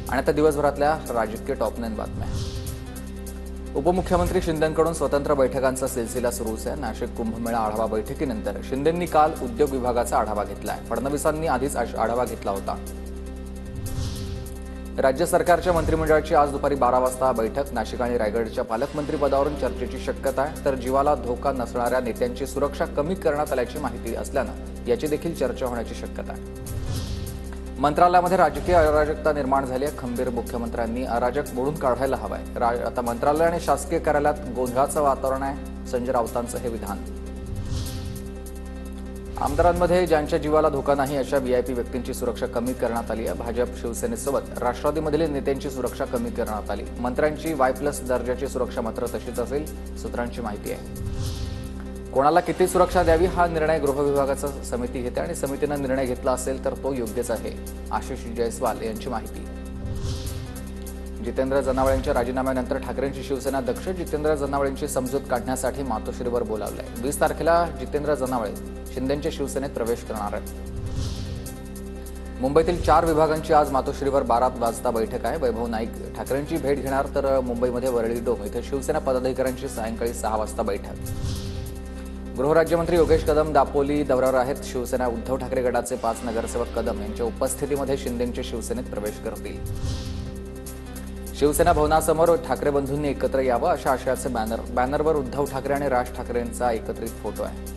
आणि आता दिवसभरातल्या राजकीय टॉप 9 बातम्या। उपमुख्यमंत्री शिंदेंकडून स्वतंत्र बैठकांचा सिलसिला सुरूच आहे। नाशिक कुंभमेळा आढावा बैठकीनंतर शिंदेंनी काल उद्योग विभागाचा आढावा घेतलाय। फडणवीसांनी आधीच आढावा घेतला होता। राज्य सरकारच्या मंत्रिमंडळाची आज दुपारी 12 वाजता बैठक। नाशिक आणि रायगडच्या पालकमंत्री पदावरून चर्चेची शक्यता आहे, तर जीवाला धोका नसणाऱ्या नेत्यांची सुरक्षा कमी करण्यात आल्याची माहिती असल्यानं याची देखील चर्चा होण्याची शक्यता आहे। मंत्रालयामध्ये राजकीय अराजकता निर्माण झाली आहे। खंबीर मुख्यमंत्र्यांनी अराजक मोडून काढायला हवाय। आता मंत्रालय आणि शासकीय कार्यालयात गोंधळाचं वातावरण आहे, संजय राऊतांचं हे विधान। आमदारांमध्ये ज्यांच्या जीवाला धोका नाही अशा व्हीआयपी व्यक्तींची सुरक्षा कमी करण्यात आली आहे। भाजप शिवसेनेसोबत राष्ट्रवादीमधील नेत्यांची सुरक्षा कमी करण्यात आली। मंत्र्यांची Y+ दर्जाची सुरक्षा मात्र तशीच असेल, सूत्रांची माहिती आहे। कोणाला किती सुरक्षा द्यावी हा निर्णय गृह विभागाचा समिती घेते आणि समितीने निर्णय घेतला असेल तर तो योग्यच आहे, आशिष जयस्वाल यांची माहिती। जितेंद्र जनावळेंच्या राजीनाम्यानंतर ठाकरेंची शिवसेना दक्ष। जितेंद्र जनावळेंची समजूत काढण्यासाठी मातोश्रीवर बोलावलंय। 20 तारखेला जितेंद्र जनावळे शिंदेंच्या शिवसेनेत प्रवेश करणार आहेत। मुंबईतील 4 विभागांची आज मातोश्रीवर 12 वाजता बैठक आहे। वैभव नाईक ठाकरेंची भेट घेणार, तर मुंबईमध्ये वरळी डोम इथे शिवसेना पदाधिकाऱ्यांची सायंकाळी 6 वाजता बैठक। गृहराज्यमंत्री योगेश कदम दापोली दौऱ्यावर आहेत। शिवसेना उद्धव ठाकरे गटाचे 5 नगरसेवक कदम यांच्या उपस्थितीमध्ये शिंदेंच्या शिवसेनेत प्रवेश करतील। शिवसेना भवनासमोर ठाकरे बंधूंनी एकत्र यावं अशा आशयाचे बॅनरवर उद्धव ठाकरे आणि राज ठाकरेंचा एकत्रित फोटो आहे।